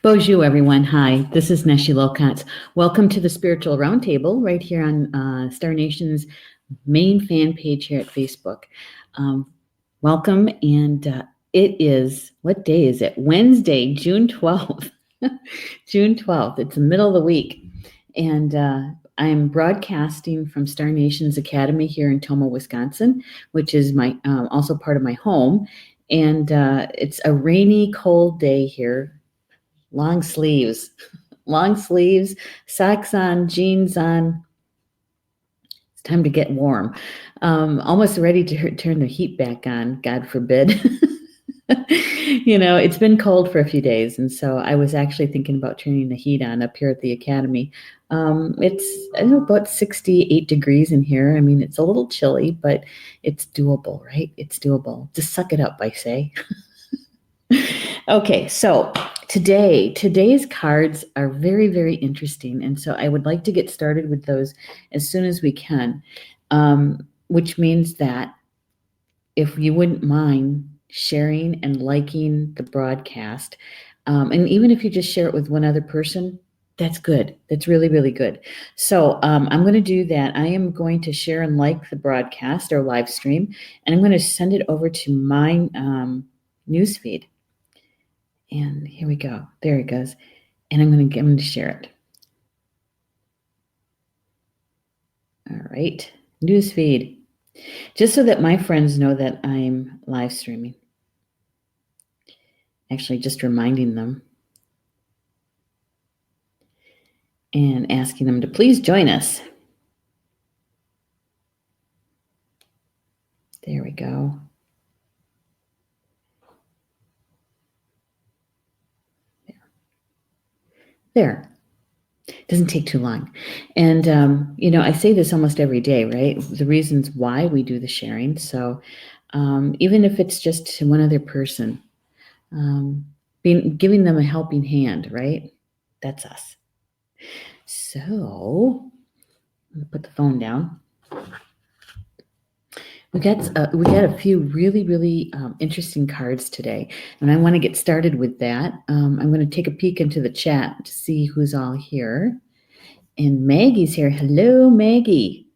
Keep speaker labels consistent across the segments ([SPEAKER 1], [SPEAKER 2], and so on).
[SPEAKER 1] Bonjour, everyone. Hi, this is Neshi Lokotz. Welcome to the Spiritual Roundtable right here on Star Nation's main fan page here at Facebook. Welcome, and it is, what day is it? Wednesday, June 12th. June 12th. It's the middle of the week, and I'm broadcasting from Star Nation's Academy here in Tomah, Wisconsin, which is my also part of my home, and it's a rainy, cold day here. Long sleeves, socks on, jeans on. It's time to get warm. Almost ready to turn the heat back on, God forbid. It's been cold for a few days, and so I was actually thinking about turning the heat on up here at the Academy. It's about 68 degrees in here. I mean, it's a little chilly, but it's doable, right? It's doable. Just suck it up, I say. Okay, so today's cards are very, very interesting, and so I would like to get started with those as soon as we can, which means that if you wouldn't mind sharing and liking the broadcast, and even if you just share it with one other person, that's good. That's really, really good. So I'm going to do that. I am going to share and like the broadcast or live stream, and I'm going to send it over to my newsfeed. And here we go. There it goes. And I'm going to share it. All right. Newsfeed. Just so that my friends know that I'm live streaming. Actually, just reminding them. And asking them to please join us. There we go. There. Doesn't take too long. And, I say this almost every day, right? The reasons why we do the sharing. So even if it's just to one other person, giving them a helping hand, right? That's us. So I'm going to put the phone down. We got a few really, really interesting cards today, and I want to get started with that. I'm going to take a peek into the chat to see who's all here. And Maggie's here. Hello, Maggie.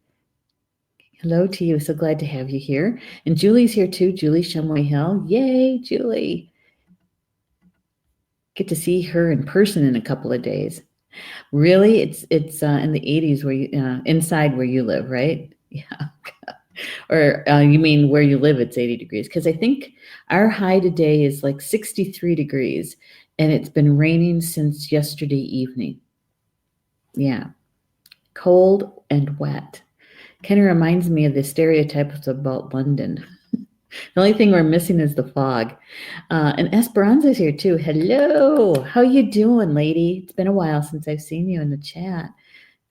[SPEAKER 1] Hello to you. So glad to have you here. And Julie's here too. Julie Shumway Hill. Yay, Julie. Get to see her in person in a couple of days. Really? It's in the 80s where you inside where you live, right? Yeah. Or you mean where you live, it's 80 degrees? Because I think our high today is like 63 degrees, and it's been raining since yesterday evening. Yeah. Cold and wet. Kind of reminds me of the stereotypes about London. The only thing we're missing is the fog. And Esperanza's here too. Hello. How you doing, lady? It's been a while since I've seen you in the chat.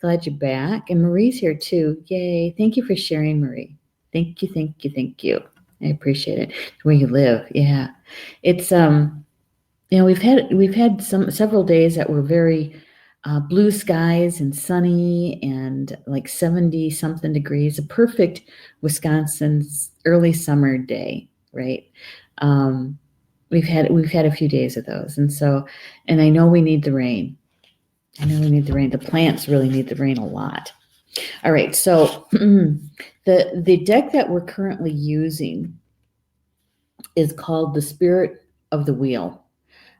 [SPEAKER 1] Glad you're back. And Marie's here too. Yay. Thank you for sharing, Marie. Thank you, thank you, thank you. I appreciate it. Where you live. Yeah. It's we've had several days that were very blue skies and sunny and like 70 something degrees, a perfect Wisconsin's early summer day, right? We've had a few days of those. And I know we need the rain. The plants really need the rain a lot. All right, so the deck that we're currently using is called The Spirit of the Wheel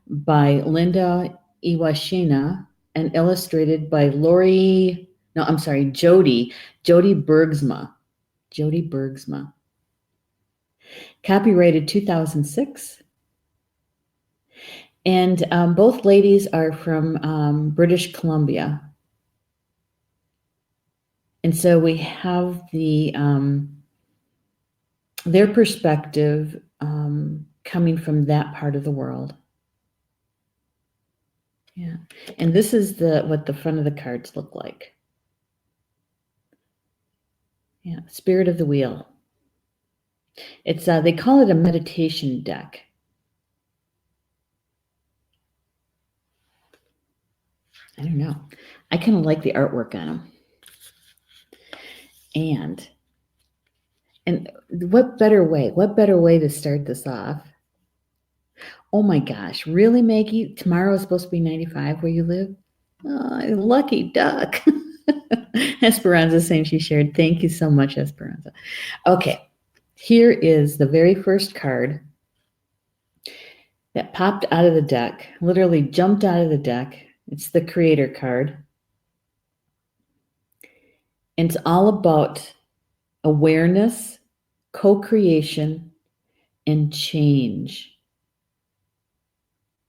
[SPEAKER 1] by Linda Iwashina and illustrated by Jody Bergsma. Jody Bergsma. Copyrighted 2006. And both ladies are from British Columbia. And so we have their perspective coming from that part of the world. Yeah, and this is what the front of the cards look like. Yeah, Spirit of the Wheel. It's they call it a meditation deck. I don't know. I kind of like the artwork on them. And what better way to start this off Oh my gosh, really, Maggie? Tomorrow is supposed to be 95 where you live? Oh, lucky duck. Esperanza saying she shared. Thank you so much, Esperanza. Okay, here is the very first card that popped out of the deck, literally jumped out of the deck. It's the Creator card. And it's all about awareness, co-creation, and change.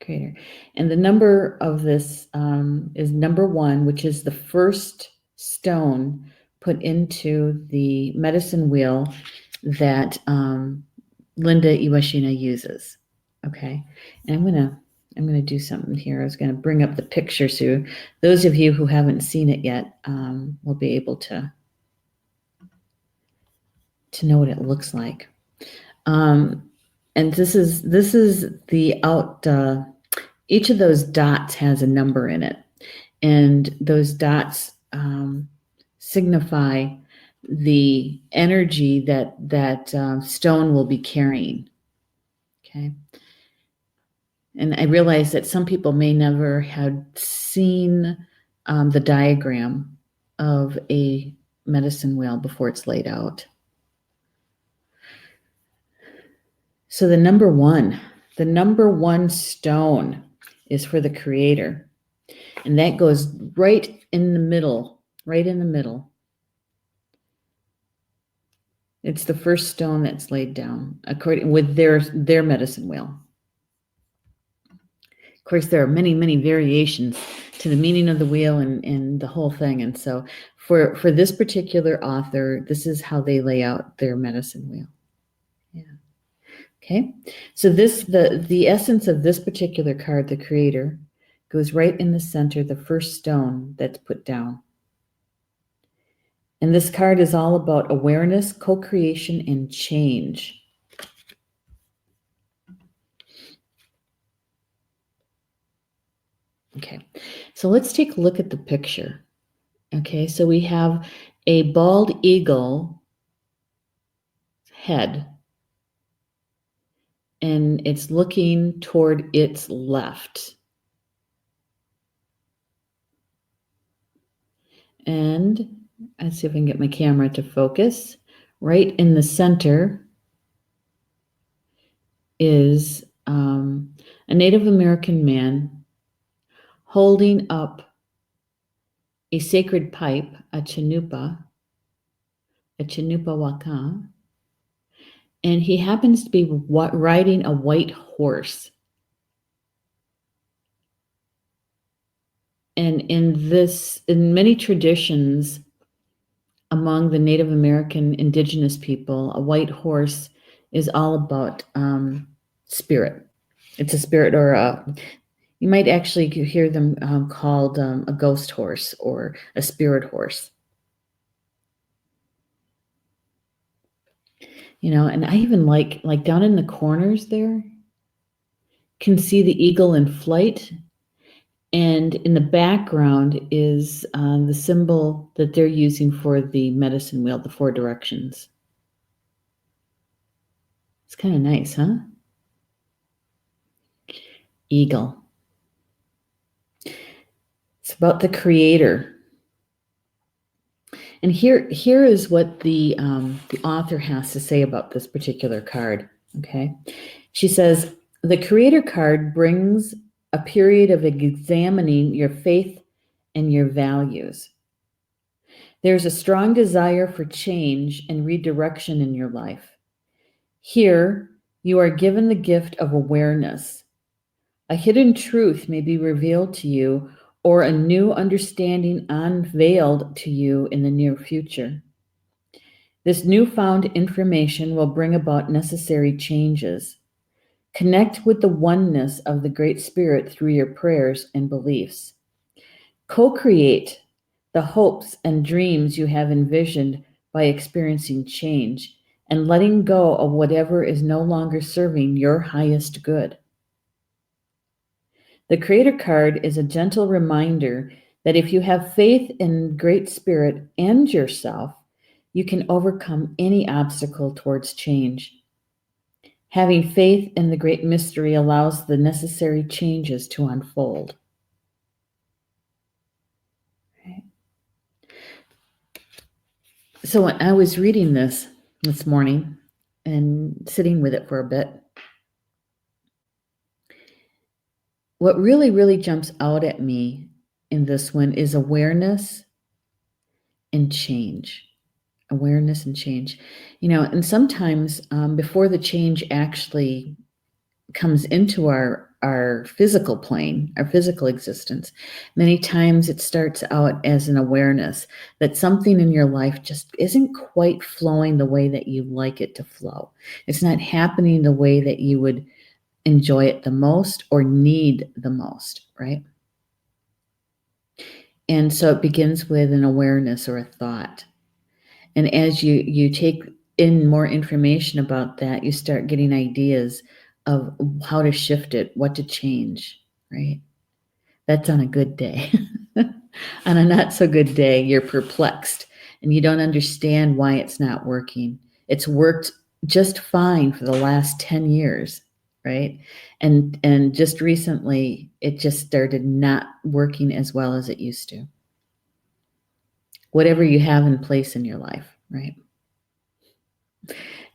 [SPEAKER 1] Creator. And the number of this is number 1, which is the first stone put into the medicine wheel that Linda Iwashina uses. Okay, and I'm gonna do something here. I was gonna bring up the picture so those of you who haven't seen it yet will be able to know what it looks like. And this is the out. Each of those dots has a number in it, and those dots signify the energy that stone will be carrying. Okay. And I realize that some people may never have seen the diagram of a medicine wheel before it's laid out. So the number one stone is for the Creator. And that goes right in the middle. It's the first stone that's laid down according with their medicine wheel. Of course, there are many, many variations to the meaning of the wheel and the whole thing. And so for this particular author, this is how they lay out their medicine wheel. Yeah. Okay. So the essence of this particular card, the Creator, goes right in the center, the first stone that's put down. And this card is all about awareness, co-creation, and change. Okay, so let's take a look at the picture. Okay, so we have a bald eagle head, and it's looking toward its left. And let's see if I can get my camera to focus. Right in the center is a Native American man holding up a sacred pipe, a chanupa waka, and he happens to be riding a white horse. And in many traditions among the Native American indigenous people, a white horse is all about spirit. It's a spirit, or you might actually hear them called a ghost horse or a spirit horse. You know, and I even like down in the corners there, can see the eagle in flight. And in the background is the symbol that they're using for the medicine wheel, the 4 directions. It's kind of nice, huh? Eagle. It's about the Creator. And here is what the author has to say about this particular card. Okay, she says, the Creator card brings a period of examining your faith and your values. There's a strong desire for change and redirection in your life. Here, you are given the gift of awareness. A hidden truth may be revealed to you, or a new understanding unveiled to you in the near future. This newfound information will bring about necessary changes. Connect with the oneness of the Great Spirit through your prayers and beliefs. Co-create the hopes and dreams you have envisioned by experiencing change and letting go of whatever is no longer serving your highest good. The Creator card is a gentle reminder that if you have faith in Great Spirit and yourself, you can overcome any obstacle towards change. Having faith in the great mystery allows the necessary changes to unfold. Right. So when I was reading this morning and sitting with it for a bit, what really, really jumps out at me in this one is awareness and change. Awareness and change. And sometimes before the change actually comes into our physical plane, our physical existence, many times it starts out as an awareness that something in your life just isn't quite flowing the way that you like it to flow. It's not happening the way that you would enjoy it the most or need the most, right? And so it begins with an awareness or a thought. And as you take in more information about that, you start getting ideas of how to shift it, what to change, right? That's on a good day. On a not so good day, you're perplexed and you don't understand why it's not working. It's worked just fine for the last 10 years, right? And just recently, it just started not working as well as it used to. Whatever you have in place in your life, right?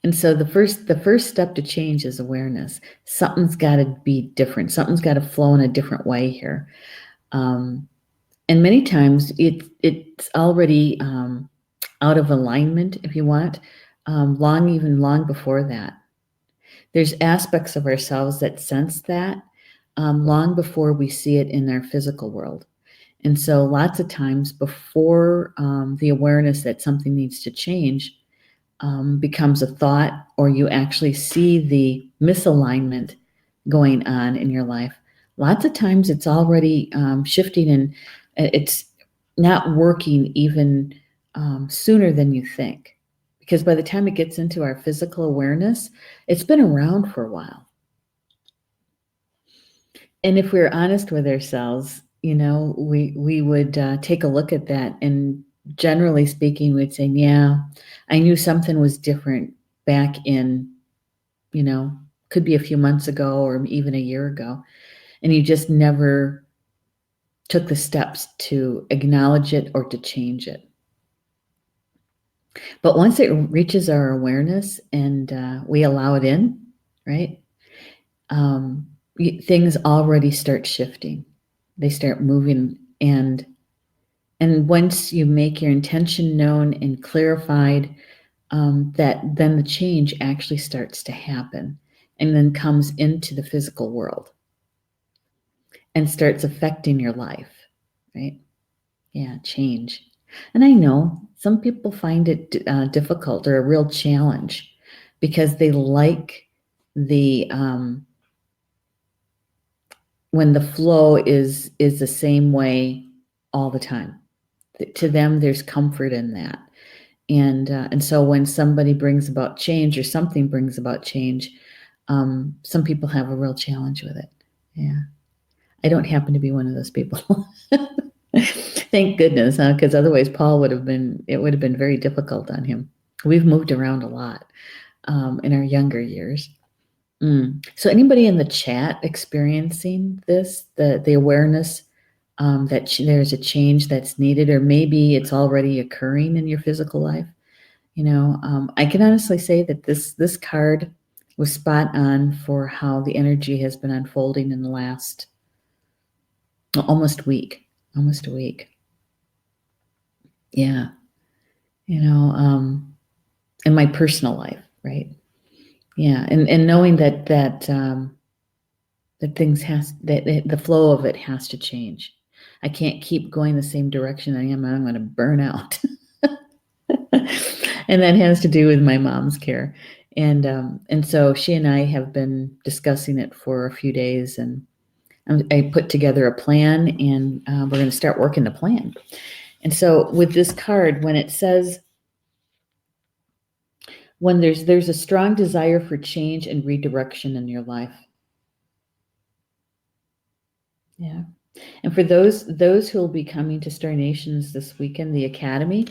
[SPEAKER 1] And so the first step to change is awareness. Something's got to be different. Something's got to flow in a different way here. And many times it's already out of alignment, if you want, long before that. There's aspects of ourselves that sense that long before we see it in our physical world. And so lots of times before the awareness that something needs to change becomes a thought, or you actually see the misalignment going on in your life, lots of times it's already shifting and it's not working even sooner than you think. Because by the time it gets into our physical awareness, it's been around for a while. And if we're honest with ourselves, we would take a look at that, and generally speaking, we'd say, yeah, I knew something was different back in, could be a few months ago or even a year ago. And you just never took the steps to acknowledge it or to change it. But once it reaches our awareness and we allow it in, right, things already start shifting. They start moving, and once you make your intention known and clarified, that then the change actually starts to happen and then comes into the physical world and starts affecting your life, right? Yeah, change. And I know some people find it difficult or a real challenge because they like the when the flow is the same way all the time. To them, there's comfort in that. And so when somebody brings about change or something brings about change, some people have a real challenge with it. Yeah. I don't happen to be one of those people. Thank goodness, huh? Because otherwise it would have been very difficult on him. We've moved around a lot in our younger years. So anybody in the chat experiencing this, the awareness that there's a change that's needed, or maybe it's already occurring in your physical life? I can honestly say that this card was spot on for how the energy has been unfolding in the last almost a week. Yeah. In my personal life, right? Yeah. And knowing that the flow of it has to change. I can't keep going the same direction I am. I'm going to burn out. And that has to do with my mom's care. And so she and I have been discussing it for a few days, and I put together a plan, and we're going to start working the plan. And so with this card, when it says, when there's a strong desire for change and redirection in your life. Yeah. And for those who will be coming to Star Nations this weekend, the Academy,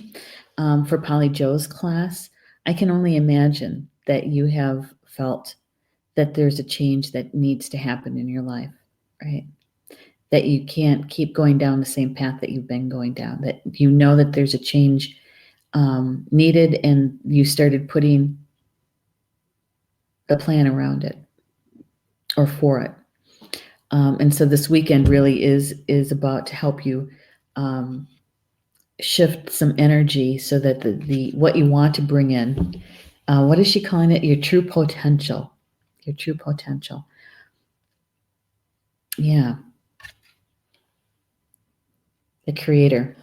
[SPEAKER 1] for Polly Joe's class, I can only imagine that you have felt that there's a change that needs to happen in your life, right? That you can't keep going down the same path that you've been going down, that you know that there's a change needed, and you started putting a plan around it or for it. And so this weekend really is about to help you shift some energy so that the what you want to bring in, what is she calling it? Your true potential. Your true potential. Yeah. The creator.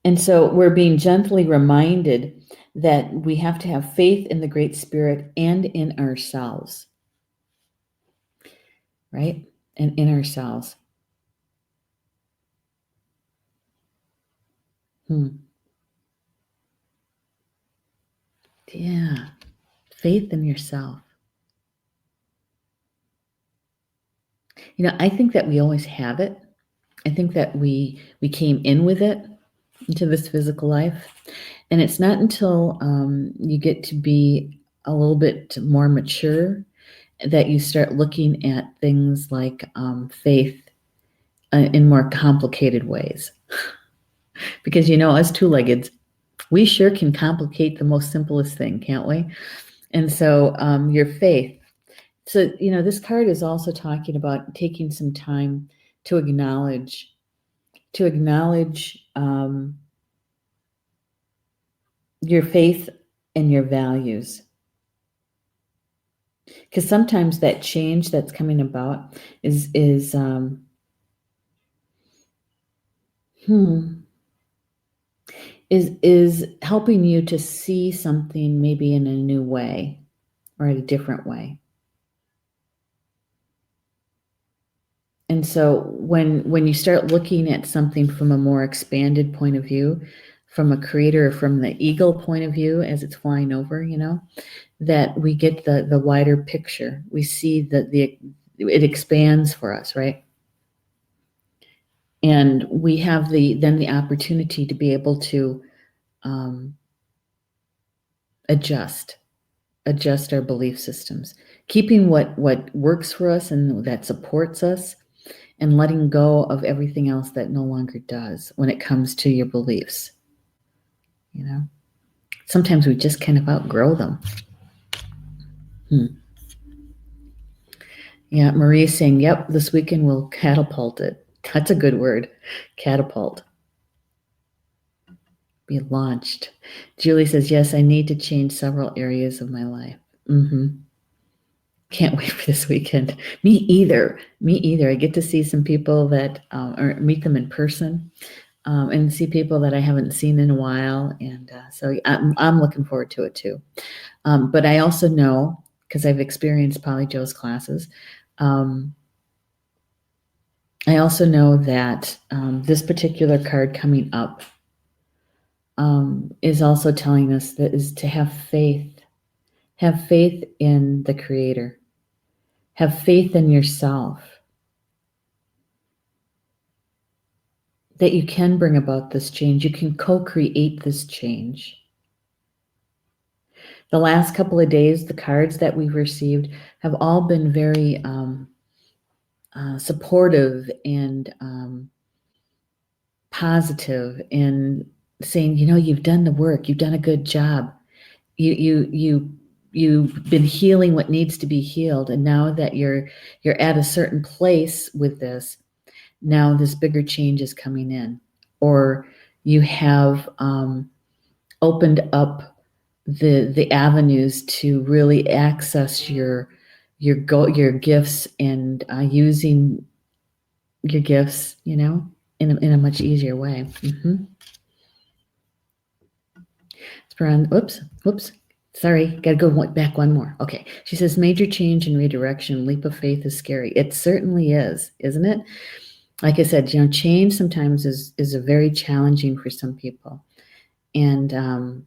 [SPEAKER 1] And so we're being gently reminded that we have to have faith in the Great Spirit and in ourselves, right? And in ourselves. Yeah. Faith in yourself. You know, I think that we always have it. I think that we came in with it into this physical life. And it's not until you get to be a little bit more mature that you start looking at things like faith in more complicated ways. Because, you know, us two-leggeds, we sure can complicate the most simplest thing, can't we? And so your faith. So, you know, this card is also talking about taking some time to acknowledge your faith and your values. Because sometimes that change that's coming about is helping you to see something maybe in a new way or in a different way. And so when you start looking at something from a more expanded point of view, from a creator, from the eagle point of view as it's flying over, you know, that we get the wider picture. We see that it expands for us, right? And we have then the opportunity to be able to adjust our belief systems, keeping what works for us and that supports us, and letting go of everything else that no longer does when it comes to your beliefs. You know, sometimes we just kind of outgrow them. Yeah, Marie's saying, yep, this weekend we'll catapult it. That's a good word, catapult. Be launched. Julie says, yes, I need to change several areas of my life. Can't wait for this weekend. Me either. I get to see some people that, or meet them in person, and see people that I haven't seen in a while. And so I'm looking forward to it too. But I also know, because I've experienced Polly Joe's classes, I also know that this particular card coming up is also telling us that is to have faith. Have faith in the Creator. Have faith in yourself. That you can bring about this change. You can co-create this change. The last couple of days, the cards that we've received have all been very supportive and positive, and saying, you know, you've done the work. You've done a good job. You've been healing what needs to be healed, and now that you're at a certain place with this, now this bigger change is coming in, or you have opened up the avenues to really access your gifts, and using your gifts, you know, in a much easier way. Oops. Sorry, gotta go back one more. Okay, she says, major change and redirection, leap of faith is scary. It certainly is, isn't it? Like I said, you know, change sometimes is a very challenging for some people. And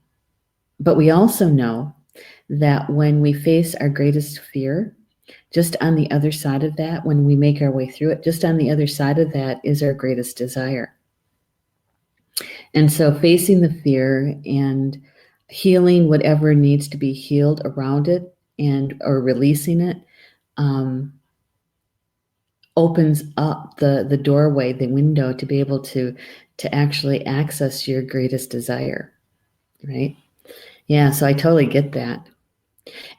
[SPEAKER 1] but we also know that when we face our greatest fear, just on the other side of that, when we make our way through it, just on the other side of that is our greatest desire. And so facing the fear and healing whatever needs to be healed around it, and or releasing it, opens up the doorway, the window, to be able to actually access your greatest desire, right? Yeah, so I totally get that.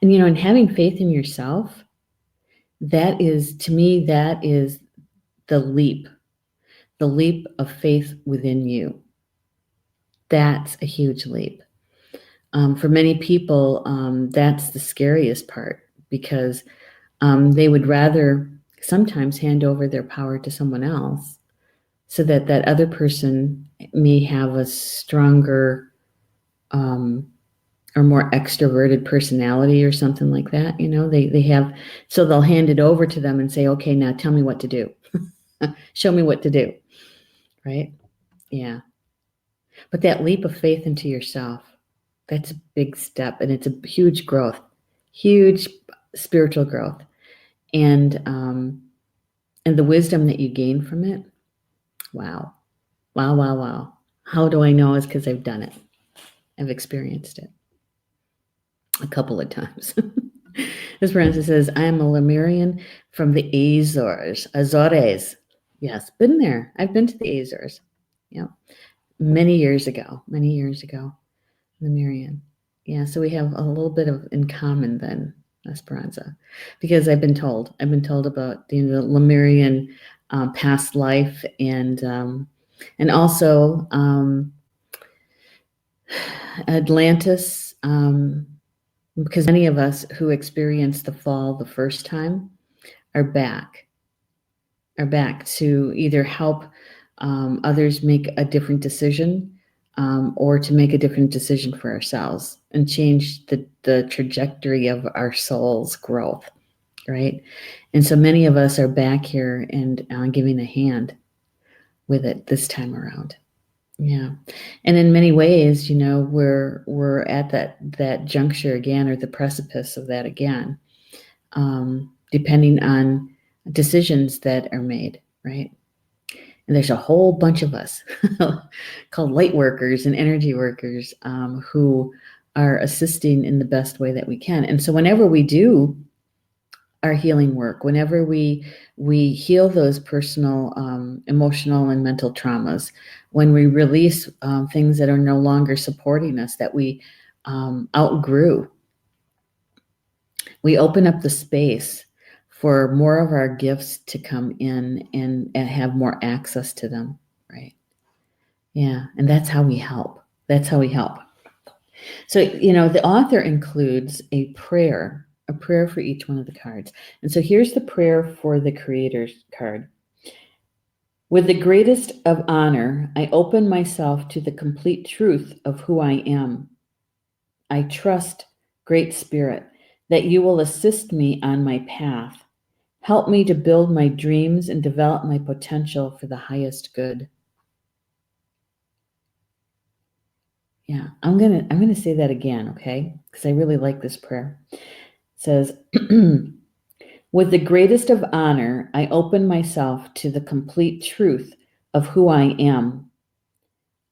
[SPEAKER 1] And and having faith in yourself, that is, to me, that is the leap of faith within you. That's a huge leap. For many people, that's the scariest part, because they would rather sometimes hand over their power to someone else, so that that other person may have a stronger or more extroverted personality or something like that. They have, so they'll hand it over to them and say, okay, now tell me what to do. Show me what to do. Right? Yeah. But that leap of faith into yourself, that's a big step, and it's a huge spiritual growth. And the wisdom that you gain from it, wow. Wow, wow, wow. How do I know? Is because I've done it. I've experienced it a couple of times. Esperanza says, I am a Lemurian from the Azores. Yes, been there. I've been to the Azores. Yeah, many years ago. Lemurian. Yeah, so we have a little bit of in common then, Esperanza, because I've been told about the Lemurian past life, and also Atlantis, because many of us who experienced the fall the first time are back to either help others make a different decision, or to make a different decision for ourselves and change the trajectory of our soul's growth, right? And so many of us are back here and giving a hand with it this time around. Yeah. And in many ways, we're at that juncture again, or the precipice of that again, depending on decisions that are made, right? And there's a whole bunch of us called light workers and energy workers, who are assisting in the best way that we can. And so whenever we do our healing work, whenever we heal those personal, emotional and mental traumas, when we release things that are no longer supporting us, that we outgrew, we open up the space for more of our gifts to come in and have more access to them, right? Yeah, and that's how we help. So, the author includes a prayer for each one of the cards. And so here's the prayer for the Creator's card. With the greatest of honor, I open myself to the complete truth of who I am. I trust, Great Spirit, that you will assist me on my path. Help me to build my dreams and develop my potential for the highest good. Yeah, I'm gonna say that again, okay? Because I really like this prayer. It says, with the greatest of honor, I open myself to the complete truth of who I am.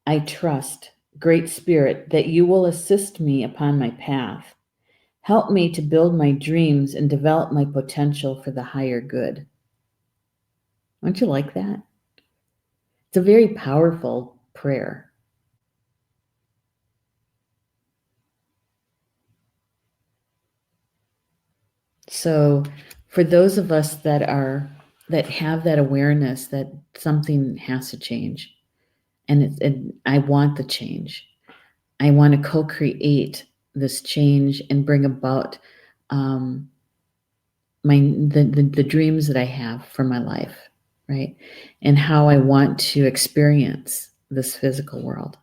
[SPEAKER 1] I trust, Great Spirit, that you will assist me upon my path. Help me to build my dreams and develop my potential for the higher good. Don't you like that? It's a very powerful prayer. So for those of us that have that awareness that something has to change, and I want the change. I want to co-create this change and bring about the dreams that I have for my life, right? And how I want to experience this physical world.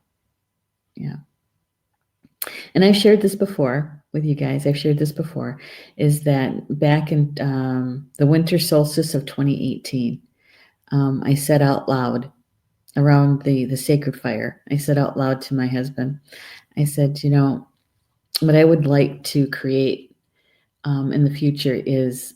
[SPEAKER 1] Yeah. And I've shared this before with you guys. Is that back in the winter solstice of 2018, I said out loud around the sacred fire, I said out loud to my husband, I said, what I would like to create in the future is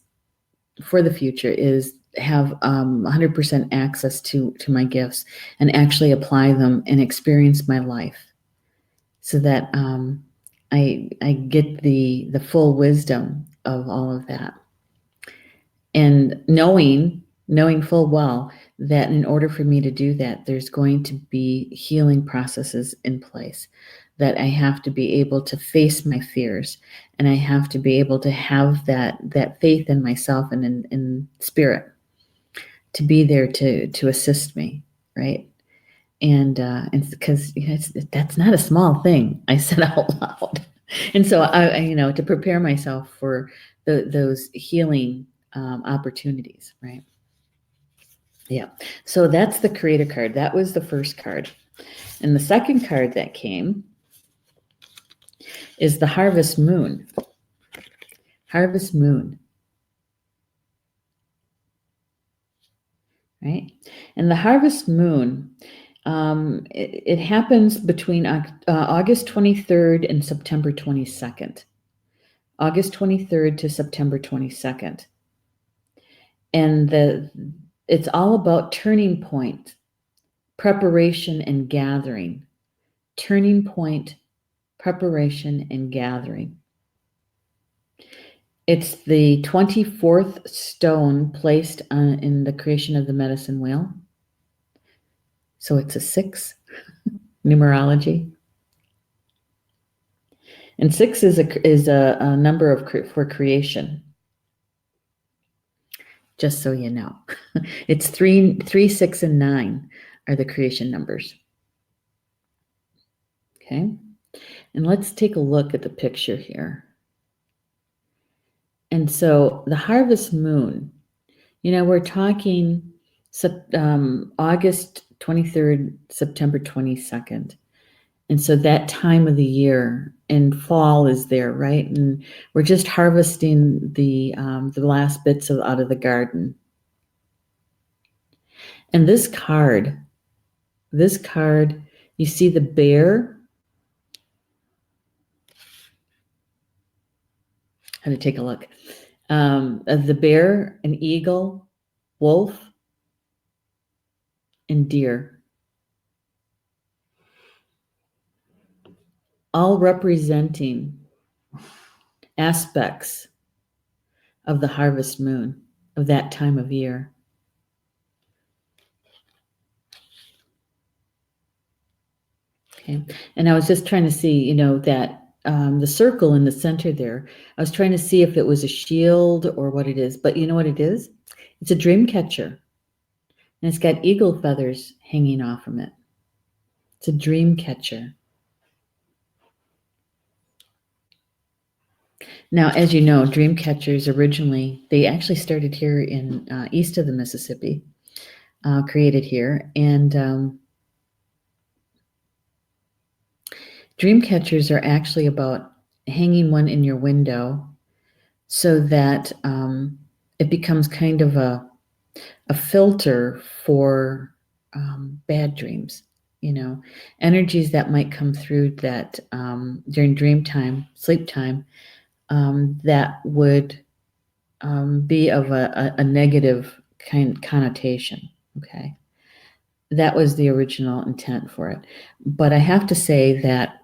[SPEAKER 1] have 100% access to my gifts and actually apply them and experience my life, so that I get the full wisdom of all of that. And knowing full well that in order for me to do that, there's going to be healing processes in place, that I have to be able to face my fears, and I have to be able to have that faith in myself and in spirit to be there to assist me, right? And because that's not a small thing, I said out loud. And so I to prepare myself for those healing opportunities, right? Yeah. So that's the creator card. That was the first card. And the second card that came is the Harvest Moon. Harvest Moon. Right? And the Harvest Moon, it happens between August 23rd and September 22nd. August 23rd to September 22nd. And it's all about turning point, preparation, and gathering. Turning point, preparation, and gathering. It's the 24th stone placed in the creation of the medicine wheel. So it's a 6 numerology. And 6 is a number for creation. Just so you know. It's 3, 6, and 9 are the creation numbers. Okay. And let's take a look at the picture here. And so the Harvest Moon, we're talking August 23rd, September 22nd. And so that time of the year, and fall is there, right? And we're just harvesting the last bits out of the garden. And this card, you see the bear. How to take a look. The bear, an eagle, wolf, and deer. All representing aspects of the harvest moon, of that time of year. Okay, and I was just trying to see, that the circle in the center there, I was trying to see if it was a shield or what it is, but you know what it is? It's a dream catcher, and it's got eagle feathers hanging off from it. It's a dream catcher. Now, as you know, dream catchers originally, they actually started here in east of the Mississippi, created here, and dream catchers are actually about hanging one in your window so that it becomes kind of a filter for bad dreams, energies that might come through that during dream time, sleep time, that would be of a negative connotation. Okay. That was the original intent for it. But I have to say that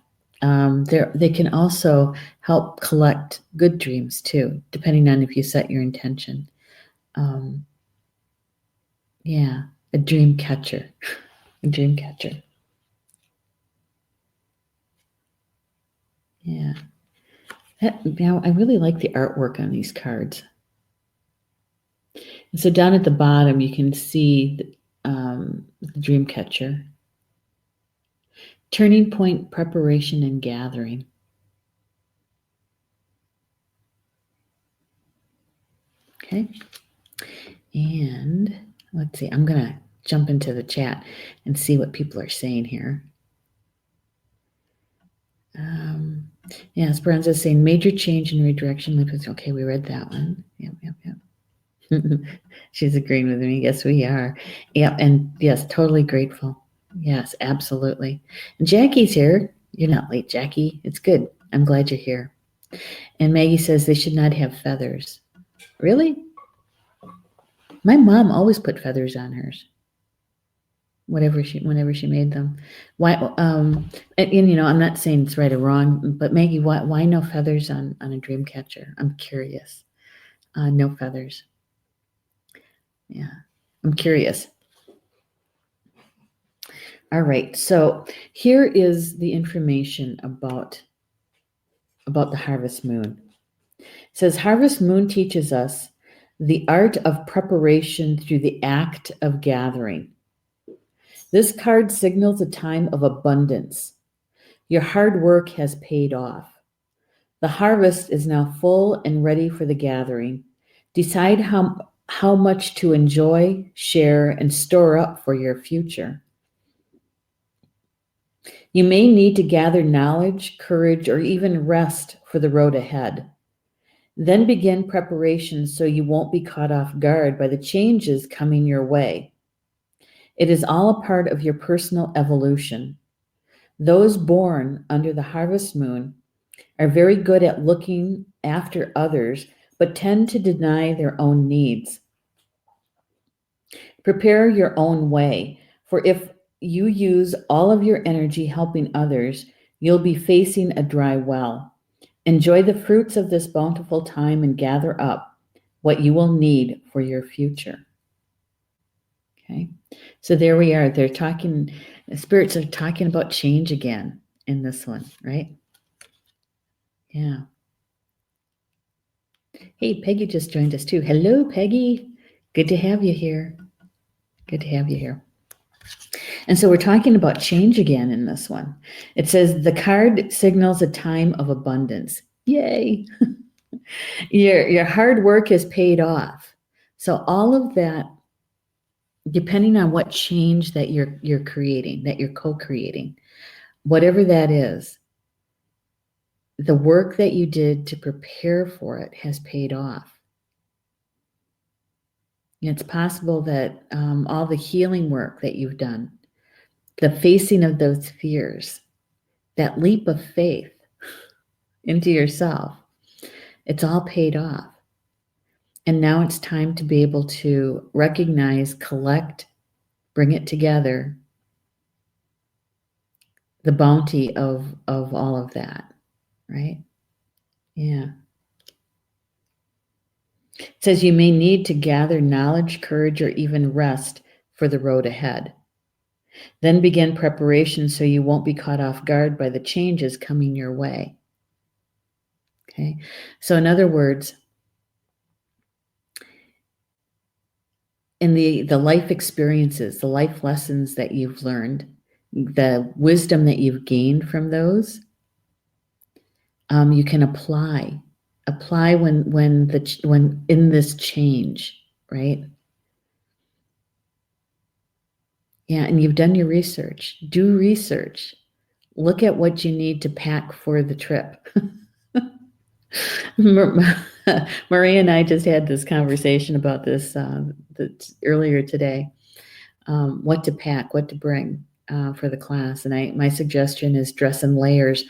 [SPEAKER 1] they can also help collect good dreams too, depending on if you set your intention. Yeah, a dream catcher. A dream catcher. Yeah. I really like the artwork on these cards. And so down at the bottom, you can see the dream catcher. Turning point, preparation, and gathering. Okay. And let's see, I'm going to jump into the chat and see what people are saying here. Yeah, Esperanza is saying major change and redirection. Okay, we read that one. Yep. She's agreeing with me. Yes, we are. Yep, and yes, totally grateful. Yes, absolutely. And Jackie's here. You're not late, Jackie. It's good. I'm glad you're here. And Maggie says they should not have feathers. Really? My mom always put feathers on hers. whenever she made them. Why? And I'm not saying it's right or wrong, but Maggie, why no feathers on a dream catcher? I'm curious. No feathers. Yeah, I'm curious. All right, so here is the information about the harvest moon. It says harvest moon teaches us the art of preparation through the act of gathering. This card signals a time of abundance. Your hard work has paid off. The harvest is now full and ready for the gathering. Decide how much to enjoy, share, and store up for your future. You may need to gather knowledge, courage, or even rest for the road ahead. Then begin preparations so you won't be caught off guard by the changes coming your way. It is all a part of your personal evolution. Those born under the harvest moon are very good at looking after others, but tend to deny their own needs. Prepare your own way, for if you use all of your energy helping others, you'll be facing a dry well. Enjoy the fruits of this bountiful time and gather up what you will need for your future. Okay, so there we are. The spirits are talking about change again in this one, right? Yeah. Hey, Peggy just joined us too. Hello, Peggy. Good to have you here. Good to have you here. And so we're talking about change again in this one. It says the card signals a time of abundance. Yay. Your hard work has paid off. So all of that, depending on what change that you're creating, that you're co-creating, whatever that is, the work that you did to prepare for it has paid off. It's possible that all the healing work that you've done, the facing of those fears, that leap of faith into yourself, it's all paid off. And now it's time to be able to recognize, collect, bring it together, the bounty of all of that, right? Yeah. It says you may need to gather knowledge, courage, or even rest for the road ahead. Then begin preparation so you won't be caught off guard by the changes coming your way. Okay, so in other words, in the life experiences, the life lessons that you've learned, the wisdom that you've gained from those, you can apply when in this change, right? Yeah, and you've done your research. Do research. Look at what you need to pack for the trip. Maria and I just had this conversation about this earlier today. What to pack, what to bring for the class, and my suggestion is dress in layers.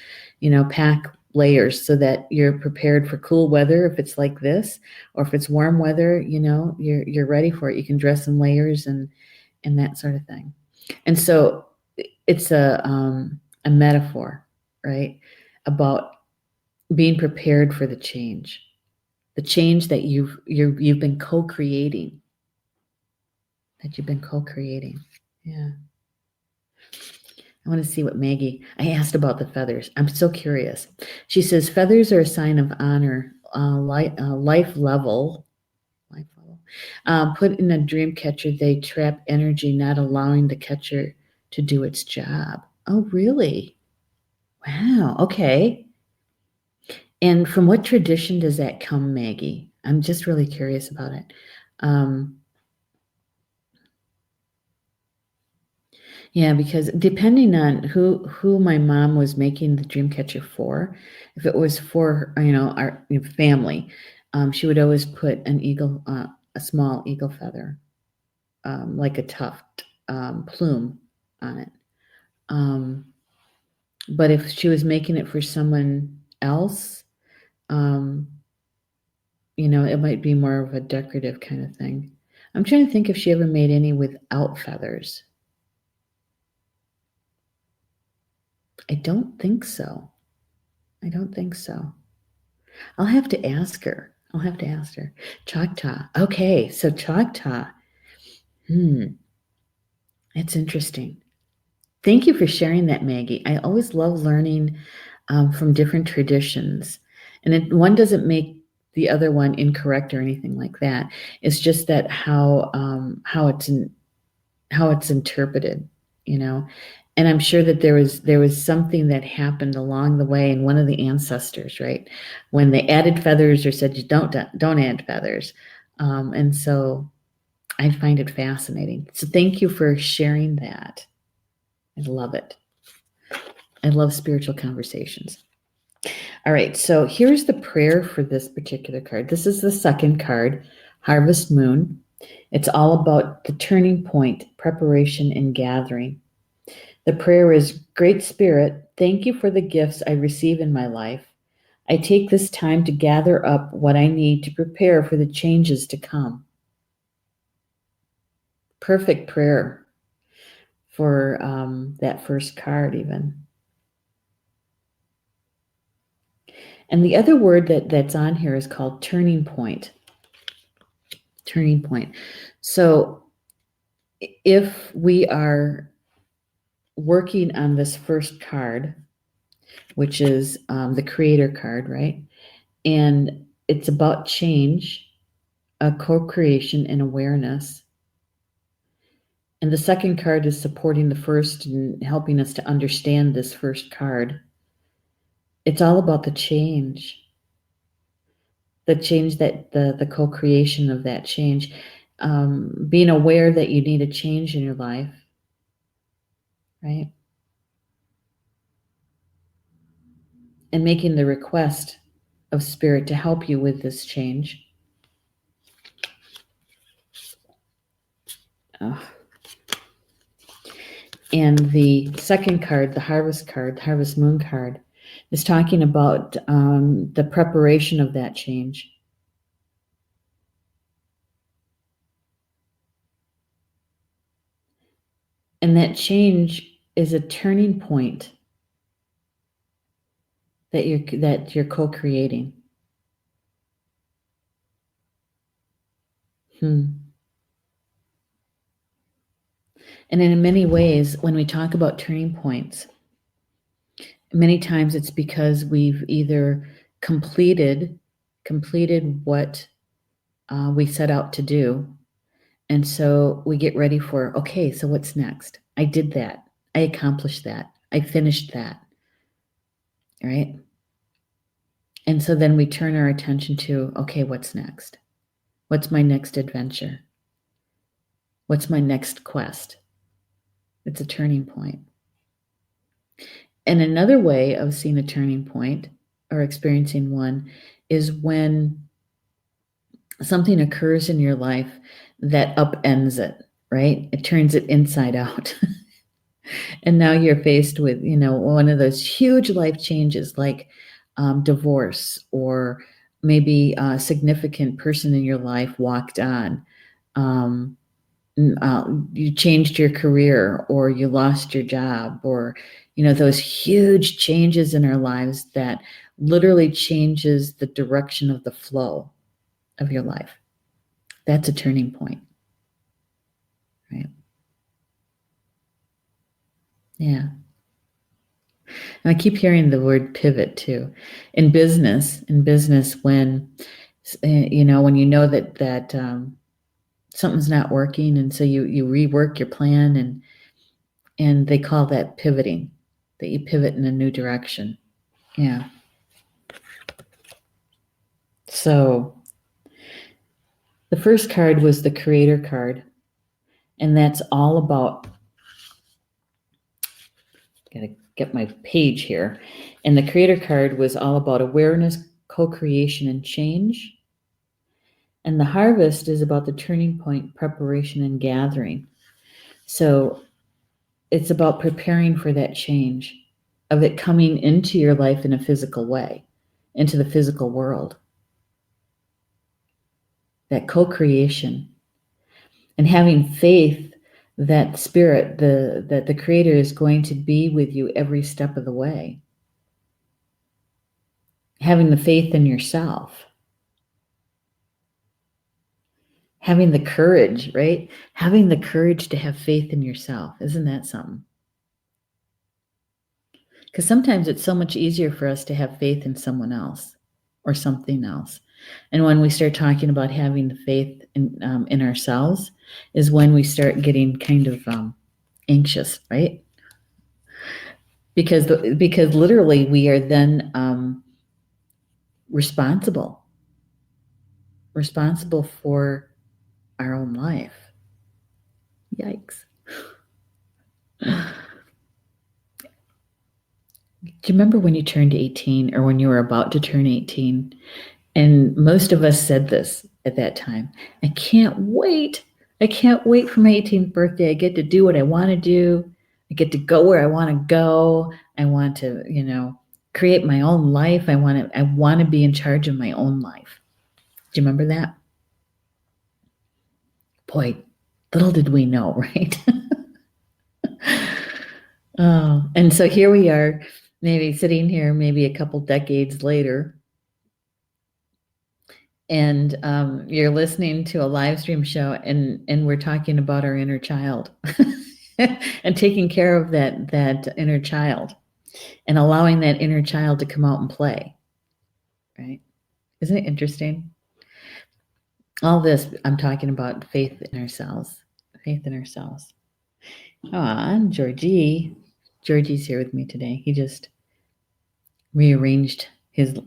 [SPEAKER 1] Pack layers so that you're prepared for cool weather if it's like this, or if it's warm weather, you're ready for it. You can dress in layers and that sort of thing. And so it's a metaphor, right, about being prepared for the change that you've been co-creating, Yeah. I want to see what I asked about the feathers. I'm so curious. She says feathers are a sign of honor, life level. Put in a dream catcher, they trap energy, not allowing the catcher to do its job. Oh, really? Wow. Okay. And from what tradition does that come, Maggie? I'm just really curious about it. Yeah, because depending on who my mom was making the dream catcher for, if it was for our family, she would always put a small eagle feather, like a tuft plume on it. But if she was making it for someone else, it might be more of a decorative kind of thing. I'm trying to think if she ever made any without feathers. I don't think so. I don't think so. I'll have to ask her. Choctaw. Okay, so Choctaw. It's interesting. Thank you for sharing that, Maggie. I always love learning from different traditions, and one doesn't make the other one incorrect or anything like that. It's just that how it's interpreted, you know. And I'm sure that there was something that happened along the way in one of the ancestors, right, when they added feathers or said you don't add feathers, and so I find it fascinating. So thank you for sharing that. I love it. I love spiritual conversations. All right, so here's the prayer for this particular card. This is the second card, Harvest Moon. It's all about the turning point, preparation, and gathering. The prayer is, Great Spirit, thank you for the gifts I receive in my life. I take this time to gather up what I need to prepare for the changes to come. Perfect prayer for that first card, even. And the other word that's on here is called turning point. Turning point. So if we are working on this first card, which is the creator card, right? And it's about change, a co-creation, and awareness. And the second card is supporting the first and helping us to understand this first card. It's all about the change that the co-creation of that change, being aware that you need a change in your life, right? And making the request of spirit to help you with this change. And the second card, the Harvest Moon card, is talking about the preparation of that change. And that change is a turning point that you're co-creating. And in many ways, when we talk about turning points, many times it's because we've either completed what we set out to do. And so we get ready for, okay, so what's next? I did that. I accomplished that. I finished that. Right? And so then we turn our attention to, okay, what's next? What's my next adventure? What's my next quest? It's a turning point. And another way of seeing a turning point or experiencing one is when something occurs in your life that upends it, right? It turns it inside out. And now you're faced with, one of those huge life changes like divorce, or maybe a significant person in your life walked on. You changed your career, or you lost your job, or, those huge changes in our lives that literally changes the direction of the flow of your life. That's a turning point, right? Yeah. And I keep hearing the word pivot too. In business, when, when you know that something's not working, and so you rework your plan, and they call that pivoting, that you pivot in a new direction. Yeah. So the first card was the creator card, and that's all about, gotta get my page here. And the creator card was all about awareness, co-creation, and change. And the harvest is about the turning point, preparation, and gathering. So it's about preparing for that change, of it coming into your life in a physical way, into the physical world. That co-creation, and having faith that spirit, that the Creator is going to be with you every step of the way. Having the faith in yourself. Having the courage, right? Having the courage to have faith in yourself. Isn't that something? Because sometimes it's so much easier for us to have faith in someone else or something else. And when we start talking about having the faith in ourselves is when we start getting kind of anxious, right? Because literally we are then responsible for our own life. Yikes. Do you remember when you turned 18 or when you were about to turn 18? And most of us said this at that time. I can't wait. I can't wait for my 18th birthday. I get to do what I want to do. I get to go where I want to go. I want to, create my own life. I want to be in charge of my own life. Do you remember that? Boy, little did we know, right? Oh, and so here we are, maybe sitting here, maybe a couple decades later, and you're listening to a live stream show, and we're talking about our inner child, and taking care of that inner child, and allowing that inner child to come out and play, right? Isn't it interesting? All this, I'm talking about faith in ourselves. Faith in ourselves. Ah, Georgie's here with me today. He just rearranged his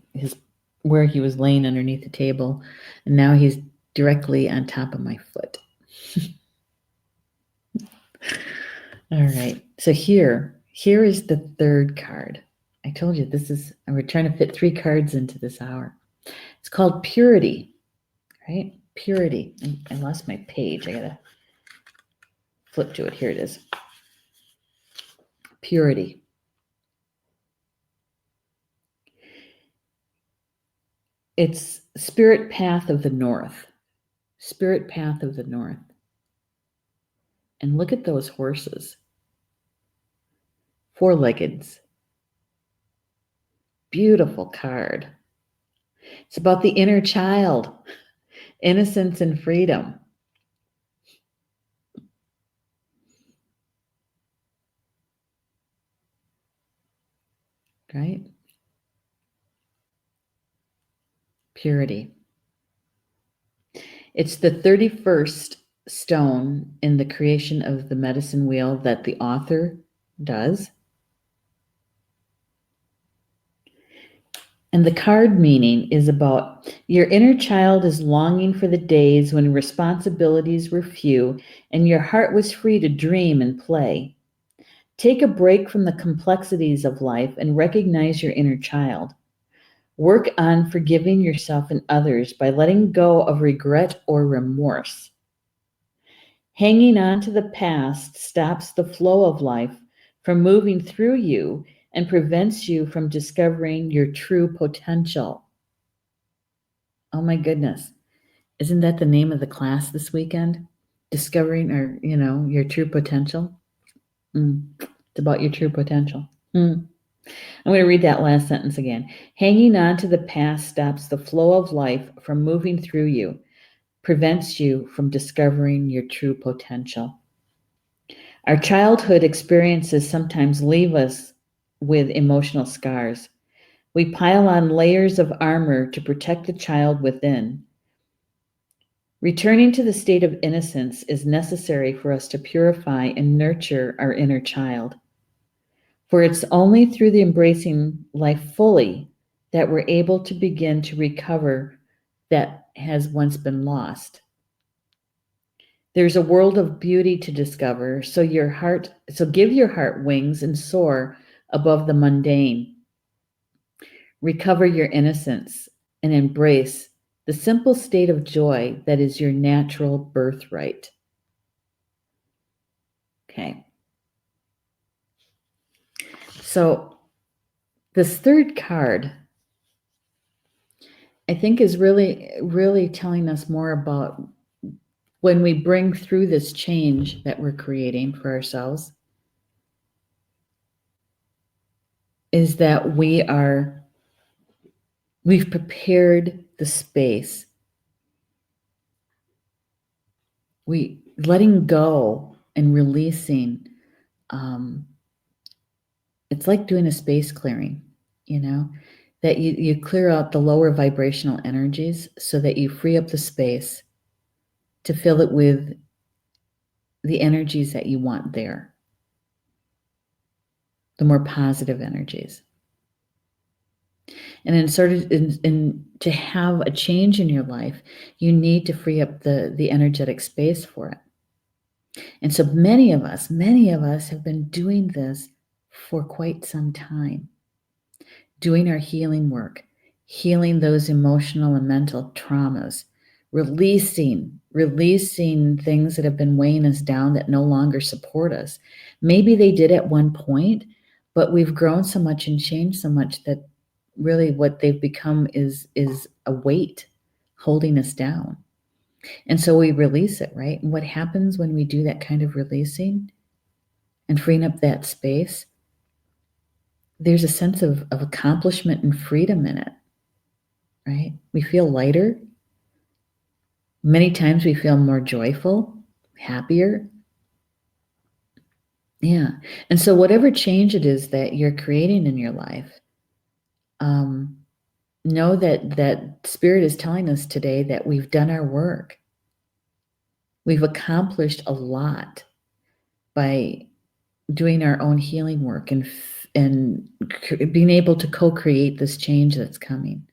[SPEAKER 1] where he was laying underneath the table, and now he's directly on top of my foot. All right. So here is the third card. I told you we're trying to fit 3 cards into this hour. It's called purity, right? Purity. I lost my page. I gotta flip to it. Here it is. Purity. It's spirit path of the north. Spirit path of the north. And look at those horses. 4-leggeds. Beautiful card. It's about the inner child, innocence and freedom. Right? Purity. It's the 31st stone in the creation of the medicine wheel that the author does. And the card meaning is about your inner child is longing for the days when responsibilities were few and your heart was free to dream and play. Take a break from the complexities of life and recognize your inner child. Work on forgiving yourself and others by letting go of regret or remorse. Hanging on to the past stops the flow of life from moving through you and prevents you from discovering your true potential. Oh my goodness. Isn't that the name of the class this weekend? Discovering your true potential? It's about your true potential. I'm going to read that last sentence again. Hanging on to the past stops the flow of life from moving through you, prevents you from discovering your true potential. Our childhood experiences sometimes leave us with emotional scars. We pile on layers of armor to protect the child within. Returning to the state of innocence is necessary for us to purify and nurture our inner child. For it's only through the embracing life fully that we're able to begin to recover that has once been lost. There's a world of beauty to discover, so give your heart wings and soar above the mundane. Recover your innocence and embrace the simple state of joy that is your natural birthright. Okay. So this third card, I think, is really, really telling us more about when we bring through this change that we're creating for ourselves is that we've prepared the space. We letting go and releasing. It's like doing a space clearing, that you clear out the lower vibrational energies so that you free up the space to fill it with the energies that you want there, the more positive energies. And to have a change in your life, you need to free up the energetic space for it. And so many of us have been doing this for quite some time, doing our healing work, healing those emotional and mental traumas, releasing things that have been weighing us down that no longer support us. Maybe they did at one point, but we've grown so much and changed so much that really what they've become is a weight holding us down. And so we release it, right? And what happens when we do that kind of releasing and freeing up that space? There's a sense of accomplishment and freedom in it, right? We feel lighter. Many times we feel more joyful, happier. Yeah. And so whatever change it is that you're creating in your life, know that Spirit is telling us today that we've done our work. We've accomplished a lot by doing our own healing work and being able to co-create this change that's coming.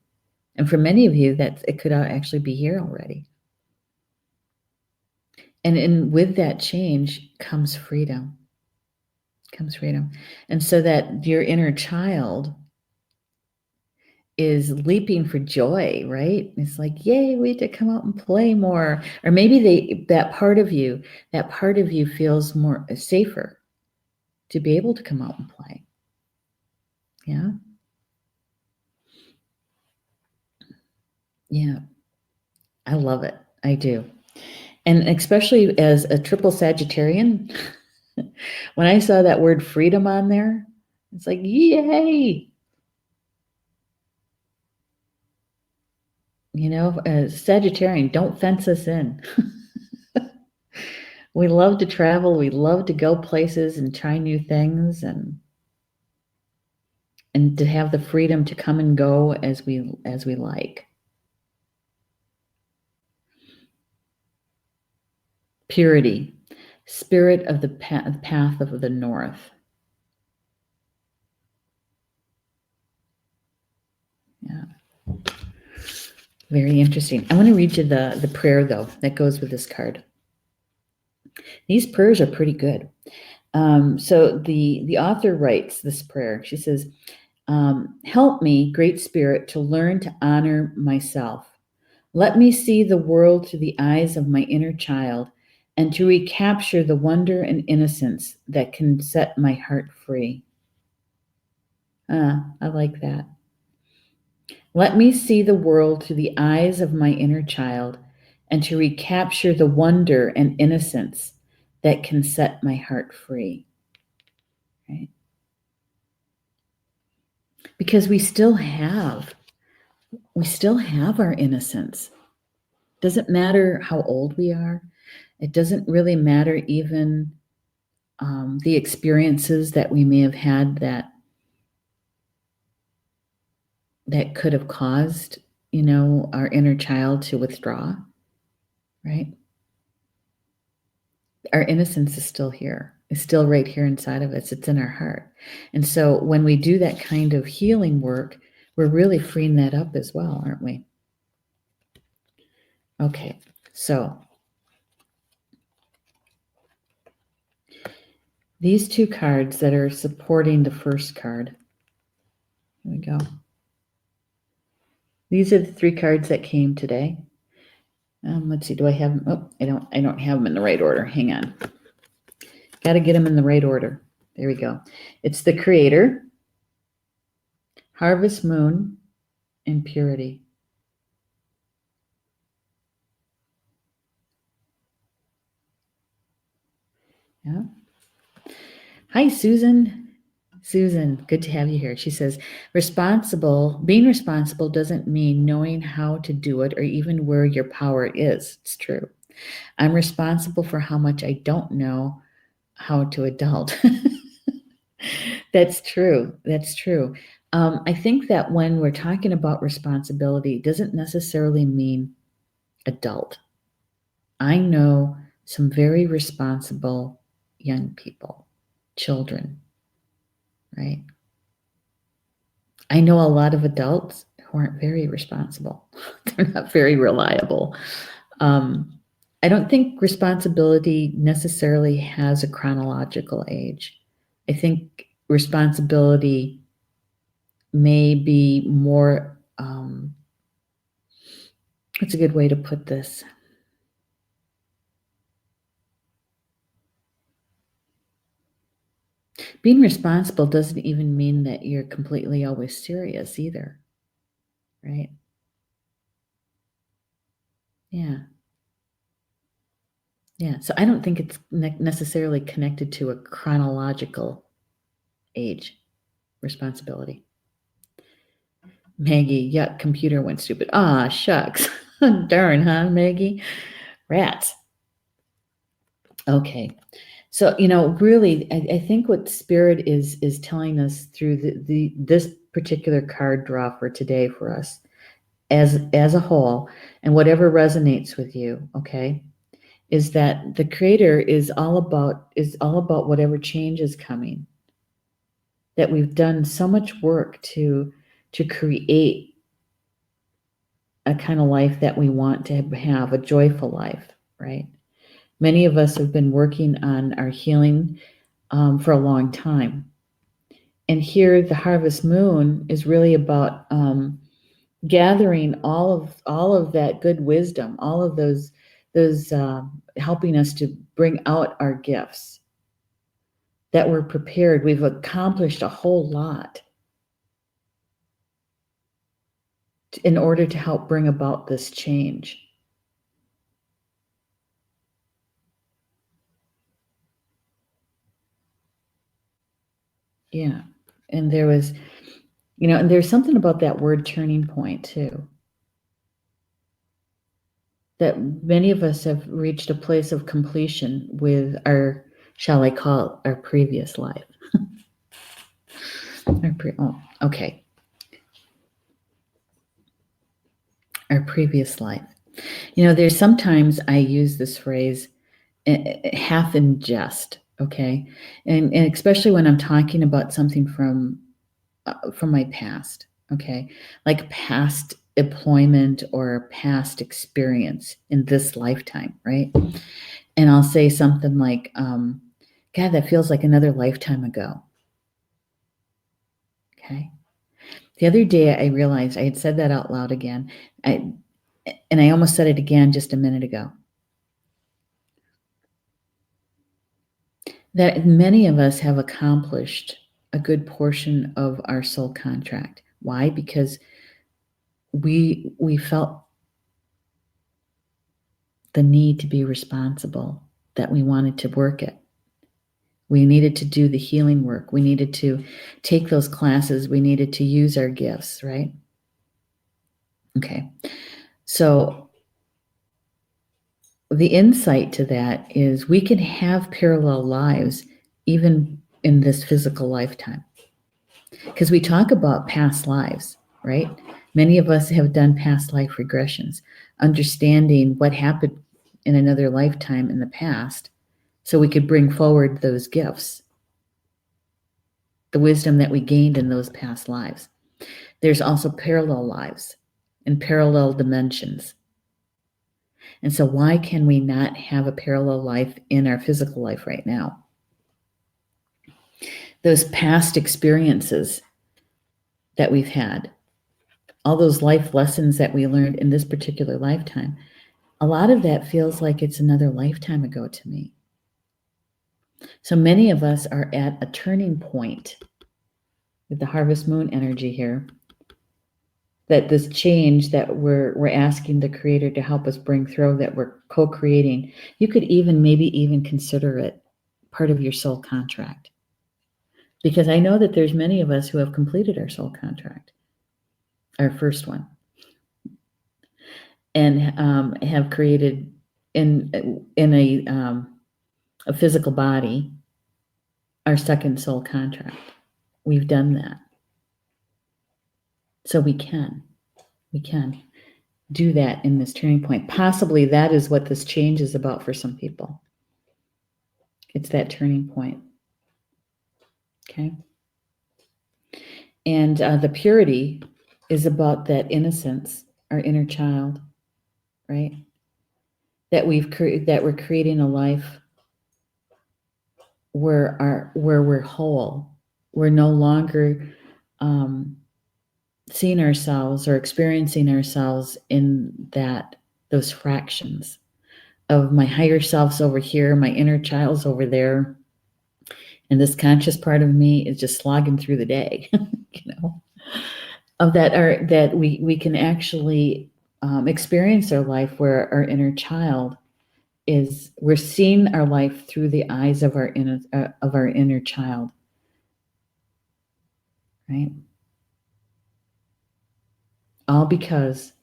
[SPEAKER 1] And for many of you, it could actually be here already. And with that change comes freedom. And so that your inner child is leaping for joy, right? It's like, yay, we get to come out and play more. Or maybe that part of you feels more safer to be able to come out and play. Yeah. Yeah. I love it. I do. And especially as a triple Sagittarian, when I saw that word freedom on there, it's like, yay. As Sagittarian, don't fence us in. We love to travel. We love to go places and try new things and to have the freedom to come and go as we like. Purity, spirit of the path of the north. Yeah. Very interesting. I want to read you the prayer, though, that goes with this card. These prayers are pretty good. So the author writes this prayer. She says, help me, Great Spirit, to learn to honor myself. Let me see the world through the eyes of my inner child and to recapture the wonder and innocence that can set my heart free. I like that. Let me see the world through the eyes of my inner child and to recapture the wonder and innocence that can set my heart free. Right? Because we still have our innocence. Doesn't matter how old we are. It doesn't really matter even the experiences that we may have had that could have caused, our inner child to withdraw, right? Our innocence is still here. It's still right here inside of us. It's in our heart. And so when we do that kind of healing work, we're really freeing that up as well, aren't we? Okay, so these two cards that are supporting the first card. Here we go. These are the three cards that came today. Let's see, do I have them? Oh, I don't have them in the right order. Hang on. Got to get them in the right order. There we go. It's the Creator, Harvest Moon, and Purity. Yeah. Hi, Susan. Susan, good to have you here. She says, being responsible doesn't mean knowing how to do it or even where your power is. It's true. I'm responsible for how much I don't know how to adult. That's true. That's true. I think that when we're talking about responsibility, it doesn't necessarily mean adult. I know some very responsible young people, children, right? I know a lot of adults who aren't very responsible. They're not very reliable. Um, I don't think responsibility necessarily has a chronological age. I think responsibility may be more, what's a good way to put this? Being responsible doesn't even mean that you're completely always serious either, right? Yeah. Yeah. So I don't think it's necessarily connected to a chronological age responsibility. Maggie, yuck, computer went stupid. Ah, shucks. Darn, huh, Maggie? Rats. Okay. So, really, I think what spirit is telling us through this particular card draw for today for us as a whole, and whatever resonates with you, okay, is that the creator is all about whatever change is coming. That we've done so much work to create a kind of life that we want to have, a joyful life, right? Many of us have been working on our healing for a long time. And here, the harvest moon is really about gathering all of that good wisdom, all of those helping us to bring out our gifts. That we're prepared. We've accomplished a whole lot in order to help bring about this change. Yeah. And and there's something about that word turning point too. That many of us have reached a place of completion with our, shall I call it, our previous life. Okay. Our previous life. There's sometimes I use this phrase half in jest, okay? And especially when I'm talking about something from my past, okay? Like past employment or past experience in this lifetime, right? And I'll say something like, God, that feels like another lifetime ago. Okay. The other day I realized I had said that out loud again. And I almost said it again just a minute ago. That many of us have accomplished a good portion of our soul contract. Why? Because we felt the need to be responsible, that we wanted to work it. We needed to do the healing work. We needed to take those classes. We needed to use our gifts, right? Okay. So the insight to that is we can have parallel lives even in this physical lifetime. Because we talk about past lives, right? Many of us have done past life regressions, understanding what happened in another lifetime in the past so we could bring forward those gifts, the wisdom that we gained in those past lives. There's also parallel lives and parallel dimensions. And so why can we not have a parallel life in our physical life right now? Those past experiences that we've had, all those life lessons that we learned in this particular lifetime, a lot of that feels like it's another lifetime ago to me. So many of us are at a turning point with the harvest moon energy here, that this change that we're asking the creator to help us bring through, that we're co-creating. You could maybe even consider it part of your soul contract. Because I know that there's many of us who have completed our soul contract, our first one, and have created in a physical body our second soul contract. We've done that. So we can do that in this turning point. Possibly that is what this change is about for some people. It's that turning point. Okay. And the purity is about that innocence, our inner child, right? That we're creating a life where we're whole. We're no longer seeing ourselves or experiencing ourselves in those fractions of my higher self's over here, my inner child's over there, and this conscious part of me is just slogging through the day. Of that we can actually experience our life where our inner child we're seeing our life through the eyes of our inner child, right? All because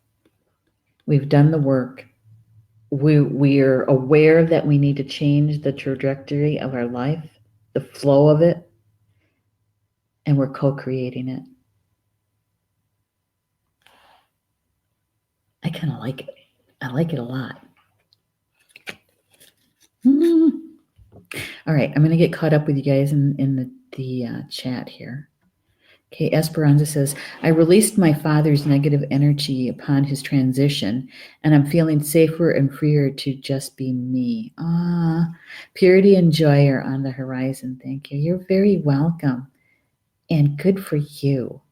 [SPEAKER 1] we've done the work. We're aware that we need to change the trajectory of our life, the flow of it, and we're co-creating it. I kind of like it. I like it a lot. All right, I'm going to get caught up with you guys in the chat here. Okay, Esperanza says, I released my father's negative energy upon his transition, and I'm feeling safer and freer to just be me. Purity and joy are on the horizon. Thank you. You're very welcome. And good for you.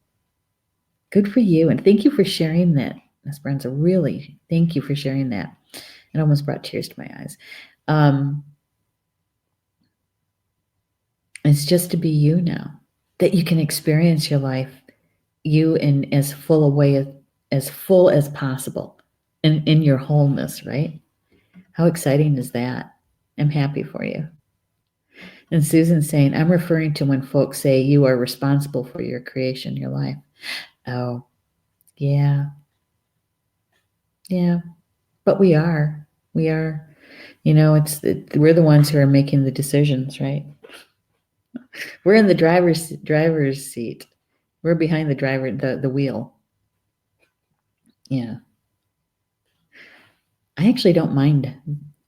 [SPEAKER 1] Good for you. And thank you for sharing that, Esperanza. Really, thank you for sharing that. It almost brought tears to my eyes. It's just to be you now. That you can experience your life, you in as full a way as full as possible, in your wholeness, right? How exciting is that? I'm happy for you. And Susan's saying, I'm referring to when folks say you are responsible for your creation, your life. Oh, yeah. Yeah. But we are. We're the ones who are making the decisions, right? We're in the driver's seat. We're behind the wheel. Yeah. I actually don't mind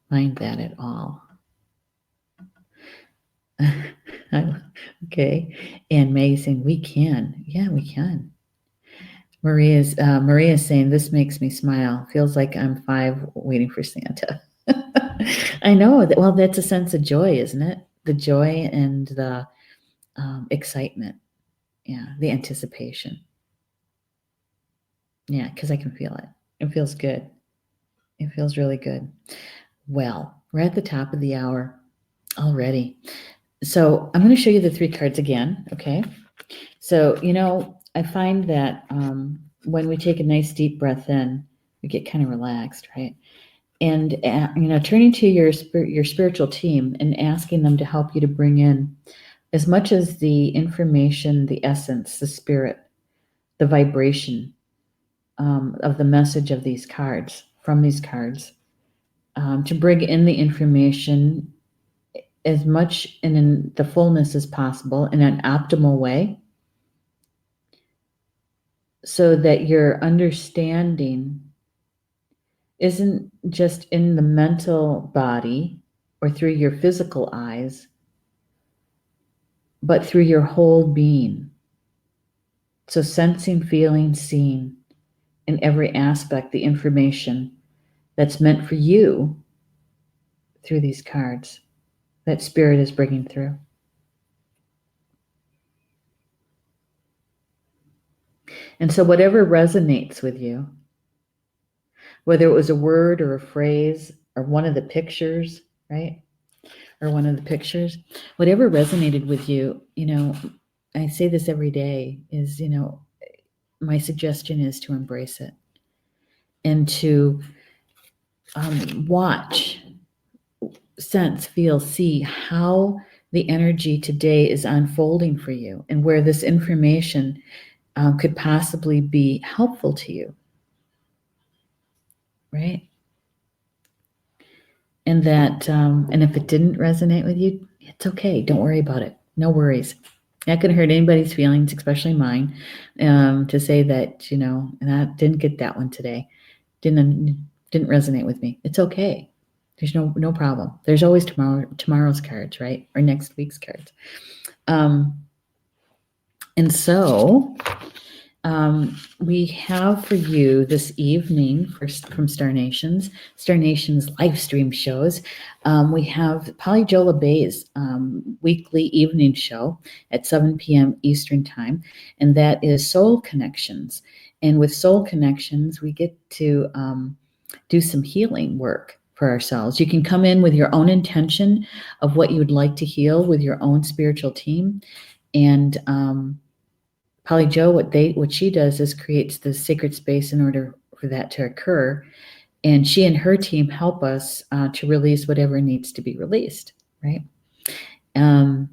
[SPEAKER 1] that at all. Okay. And Maggie saying, we can. Yeah, we can. Maria's saying, this makes me smile. Feels like I'm 5 waiting for Santa. I know. Well, that's a sense of joy, isn't it? The joy and the excitement. Yeah, the anticipation. Yeah, because I can feel it. It feels good. It feels really good. Well, we're at the top of the hour already. So I'm going to show you the 3 cards again, okay? So, I find that when we take a nice deep breath in, we get kind of relaxed, right? And, turning to your spiritual team and asking them to help you to bring in as much as the information, the essence, the spirit, the vibration of the message of these cards, from these cards, to bring in the information as much in the fullness as possible in an optimal way, so that your understanding isn't just in the mental body or through your physical eyes, but through your whole being. So sensing, feeling, seeing in every aspect the information that's meant for you through these cards that Spirit is bringing through. And so whatever resonates with you, whether it was a word or a phrase or one of the pictures, right? Or one of the pictures, whatever resonated with you, I say this every day, is, my suggestion is to embrace it and to watch sense, feel, see how the energy today is unfolding for you and where this information could possibly be helpful to you, right? And that, and if it didn't resonate with you, it's okay. Don't worry about it. No worries. Not going to hurt anybody's feelings, especially mine, to say that, and I didn't get that one today. Didn't resonate with me. It's okay. There's no problem. There's always tomorrow's cards, right? Or next week's cards. And so we have for you this evening from Star Nation's live stream shows. We have Polly Jola Bay's weekly evening show at 7 p.m. Eastern Time, and that is Soul Connections. And with Soul Connections, we get to do some healing work for ourselves. You can come in with your own intention of what you would like to heal with your own spiritual team, and Polly Jo, what she does is creates the sacred space in order for that to occur, and she and her team help us to release whatever needs to be released, right? And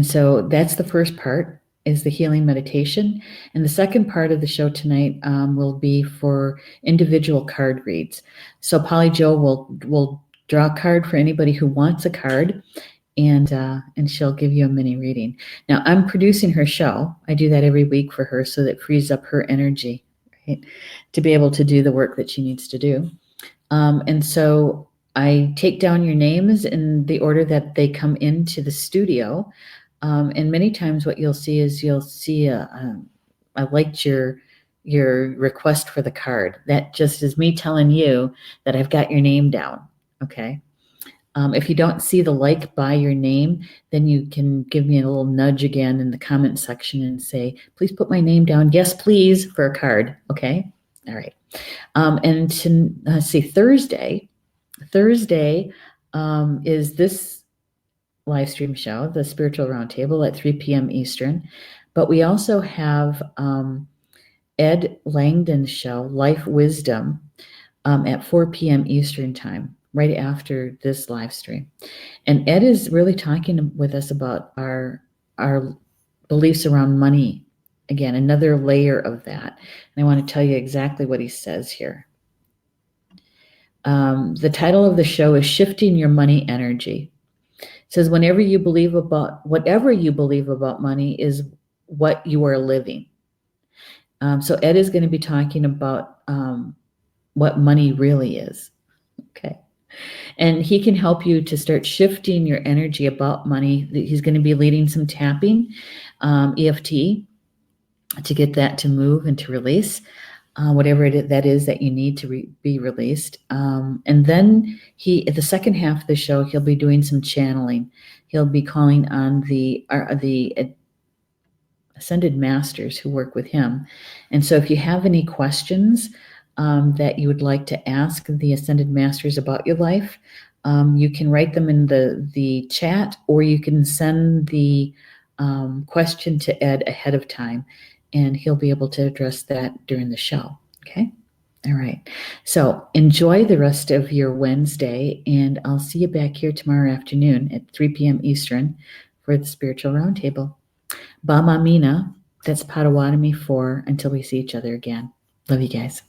[SPEAKER 1] so that's the first part, is the healing meditation, and the second part of the show tonight will be for individual card reads. So Polly Jo will draw a card for anybody who wants a card, and she'll give you a mini reading. Now, I'm producing her show. I do that every week for her, so that frees up her energy, right, to be able to do the work that she needs to do. And so I take down your names in the order that they come into the studio. And many times what you'll see is I liked your request for the card. That just is me telling you that I've got your name down, okay? If you don't see the like by your name, then you can give me a little nudge again in the comment section and say, please put my name down. Yes, please, for a card. Okay. All right. And let's see, Thursday is this live stream show, the Spiritual Roundtable at 3 p.m. Eastern. But we also have Ed Langdon's show, Life Wisdom, at 4 p.m. Eastern Time, right after this live stream. And Ed is really talking with us about our beliefs around money. Again, another layer of that. And I want to tell you exactly what he says here. The title of the show is Shifting Your Money Energy. It says, whatever you believe about money is what you are living. So Ed is going to be talking about what money really is. Okay. And he can help you to start shifting your energy about money. He's going to be leading some tapping, EFT, to get that to move and to release whatever that is that you need to be released. And then at the second half of the show, he'll be doing some channeling. He'll be calling on the ascended masters who work with him. And so if you have any questions that you would like to ask the ascended masters about your life, you can write them in the chat, or you can send the question to Ed ahead of time, and he'll be able to address that during the show. Okay? All right. So enjoy the rest of your Wednesday, and I'll see you back here tomorrow afternoon at 3 p.m. Eastern for the Spiritual Roundtable. Ba Mina, that's Potawatomi for until we see each other again. Love you guys.